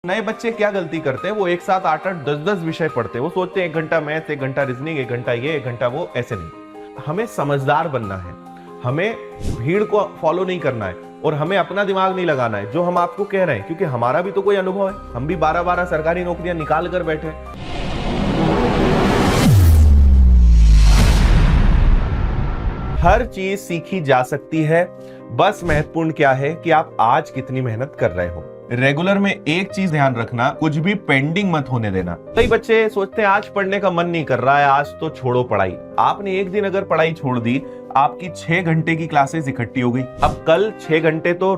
नए बच्चे क्या गलती करते हैं, वो एक साथ 8-8 10-10 विषय पढ़ते हैं। वो सोचते हैं 1 घंटा मैथ, 1 घंटा रीजनिंग, 1 घंटा ये, 1 घंटा वो। ऐसे नहीं, हमें समझदार बनना है, हमें भीड़ को फॉलो नहीं करना है और हमें अपना दिमाग नहीं लगाना है जो हम आपको कह रहे हैं, क्योंकि हमारा भी तो कोई अनुभव है। हम भी 12-12 सरकारी नौकरियां निकाल कर बैठे हैं। हर चीज सीखी जा सकती है, बस महत्वपूर्ण क्या है कि आप आज कितनी मेहनत कर रहे हो। रेगुलर में एक चीज ध्यान रखना, कुछ भी पेंडिंग मत होने देना। कई बच्चे सोचते हैं आज पढ़ने का मन नहीं कर रहा है, आज तो छोड़ो पढ़ाई। आपने एक दिन अगर पढ़ाई छोड़ दी, आपकी 6 घंटे की क्लासेस इकट्ठी हो गई। अब कल 6 घंटे तो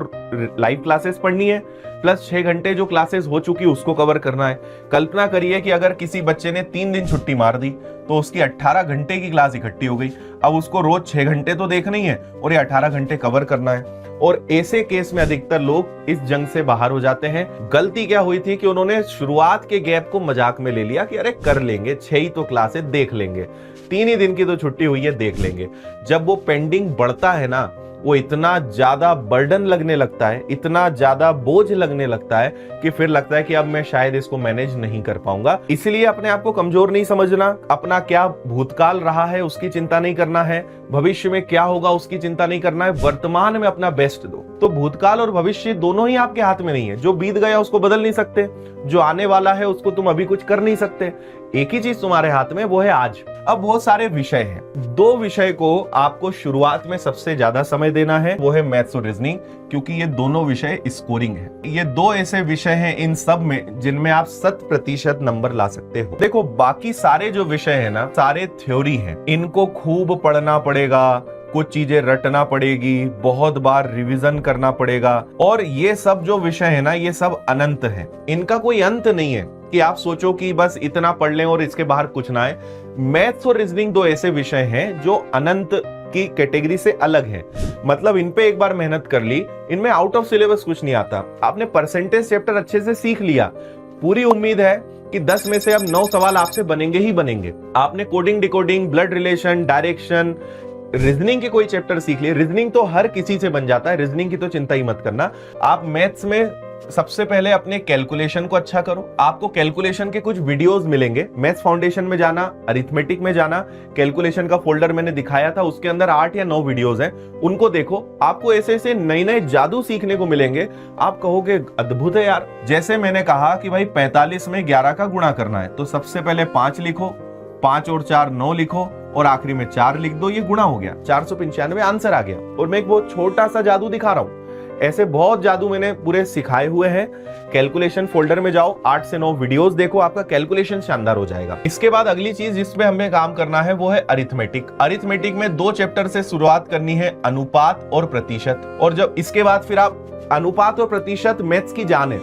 लाइव क्लासेस पढ़नी है, प्लस 6 घंटे जो क्लासेस हो चुकी उसको कवर करना है। कल्पना करिए कि अगर किसी बच्चे ने 3 दिन छुट्टी मार दी तो उसकी 18 घंटे की क्लास इकट्ठी हो गई। अब उसको रोज 6 घंटे तो देखना ही है और ये 18 घंटे कवर करना है। और ऐसे केस में अधिकतर लोग इस जंग से बाहर हो जाते हैं। गलती क्या हुई थी कि उन्होंने शुरुआत के गैप को मजाक में ले लिया कि अरे कर लेंगे, 6 ही तो क्लासेस देख लेंगे, 3 ही दिन की तो छुट्टी हुई है, देख लेंगे। जब वो पेंडिंग बढ़ता है ना, वो इतना ज्यादा बर्डन लगने लगता है, इतना ज्यादा बोझ लगने लगता है कि फिर लगता है कि अब मैं शायद इसको मैनेज नहीं कर पाऊंगा। इसलिए अपने आप को कमजोर नहीं समझना, अपना क्या भूतकाल रहा है उसकी चिंता नहीं करना है, भविष्य में क्या होगा उसकी चिंता नहीं करना है, वर्तमान में अपना बेस्ट दो। तो भूतकाल और भविष्य दोनों ही आपके हाथ में नहीं है। जो बीत गया उसको बदल नहीं सकते, जो आने वाला है उसको तुम अभी कुछ कर नहीं सकते। एक ही चीज तुम्हारे हाथ में, वो है आज। अब बहुत सारे विषय हैं, 2 विषय को आपको शुरुआत में सबसे ज्यादा समय देना है, वो है मैथ्स और रीजनिंग, क्योंकि ये दोनों विषय स्कोरिंग है। ये 2 ऐसे विषय हैं इन सब में जिनमें आप 100% नंबर ला सकते हो। देखो बाकी सारे जो विषय है ना, सारे थ्योरी हैं, इनको खूब पढ़ना पड़ेगा, कुछ चीजें रटना पड़ेगी, बहुत बार रिवीजन करना पड़ेगा। और ये सब जो विषय है ना, ये सब अनंत है, इनका कोई अंत नहीं है कि आप सोचो कि बस इतना पढ़ लें और इसके बाहर कुछ ना है। मैथ्स और रीजनिंग 2 ऐसे विषय हैं जो अनंत की कैटेगरी से अलग है। मतलब इन पे एक बार मेहनत कर ली, इनमें आउट ऑफ सिलेबस कुछ नहीं आता। आपने परसेंटेज चैप्टर अच्छे से सीख लिया, पूरी उम्मीद है कि 10 में से अब 9 सवाल आपसे बनेंगे ही बनेंगे। आपने coding, decoding, blood relation, direction, reasoning के कोई चैप्टर सीख लिए। रीजनिंग तो हर किसी से बन जाता है, रीजनिंग की तो चिंता ही मत करना। आप मैथ्स में सबसे पहले अपने कैलकुलेशन को अच्छा करो। आपको कैलकुलेशन के कुछ वीडियोस मिलेंगे, मैथ्स फाउंडेशन में जाना, अरिथमेटिक में जाना, कैलकुलेशन का फोल्डर मैंने दिखाया था, उसके अंदर 8 या 9 वीडियोस हैं, उनको देखो। आपको ऐसे ऐसे नए नए जादू सीखने को मिलेंगे, आप कहोगे अद्भुत है यार। जैसे मैंने कहा कि भाई 45 में 11 का गुणा करना है, तो सबसे पहले 5 लिखो, 5 और 4 9 लिखो और आखिरी में 4 लिख दो, ये गुणा हो गया, 495 आंसर आ गया। और मैं एक बहुत छोटा सा जादू दिखा रहा हूं, ऐसे बहुत जादू मैंने पूरे सिखाए हुए हैं। कैलकुलेशन फोल्डर में जाओ, 8 से 9 वीडियोस देखो, आपका कैलकुलेशन शानदार हो जाएगा। इसके बाद अगली चीज जिसमें हमें काम करना है वो है अरिथमेटिक। अरिथमेटिक में 2 चैप्टर से शुरुआत करनी है, अनुपात और प्रतिशत। और जब इसके बाद फिर आप अनुपात और प्रतिशत मैथ्स की जान है,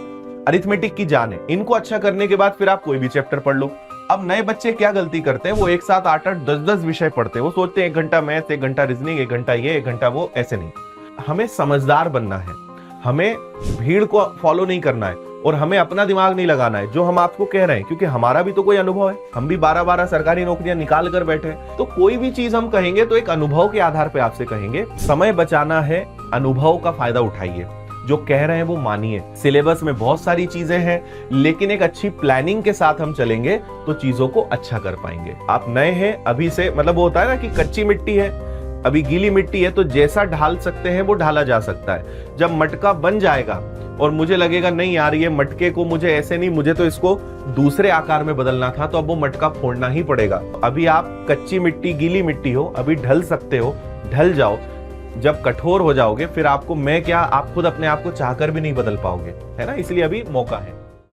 अरिथमेटिक की जान है, इनको अच्छा करने के बाद फिर आप कोई भी चैप्टर पढ़ लो। अब नए बच्चे क्या गलती करते हैं, वो एक साथ 8-8 10-10 विषय पढ़ते हैं। वो सोचते हैं 1 घंटा मैथ, 1 घंटा रीजनिंग, 1 घंटा ये, 1 घंटा वो। ऐसे नहीं, हमें समझदार बनना है, हमें भीड़ को फॉलो नहीं करना है और हमें अपना दिमाग नहीं लगाना है जो हम आपको कह रहे हैं, क्योंकि हमारा भी तो कोई अनुभव है। हम भी 12-12 सरकारी नौकरियां निकाल कर बैठे हैं। तो कोई भी चीज हम कहेंगे तो एक अनुभव के आधार पर आपसे कहेंगे। समय बचाना है, अनुभव का फायदा उठाइए, जो कह रहे हैं वो मानिए। सिलेबस में बहुत सारी चीजें हैं, लेकिन एक अच्छी प्लानिंग के साथ हम चलेंगे तो चीजों को अच्छा कर पाएंगे। आप नए हैं अभी से, मतलब वो होता है ना कि कच्ची मिट्टी है, अभी गीली मिट्टी है, तो जैसा ढाल सकते हैं वो ढाला जा सकता है। जब मटका बन जाएगा और मुझे लगेगा नहीं यार ये मटके को मुझे ऐसे नहीं, मुझे तो इसको दूसरे आकार में बदलना था, तो अब वो मटका फोड़ना ही पड़ेगा। अभी आप कच्ची मिट्टी, गीली मिट्टी हो, अभी ढल सकते हो, ढल जाओ। जब कठोर हो जाओगे फिर आपको मैं क्या, आप खुद अपने आप को चाहकर भी नहीं बदल पाओगे, है ना। इसलिए अभी मौका है।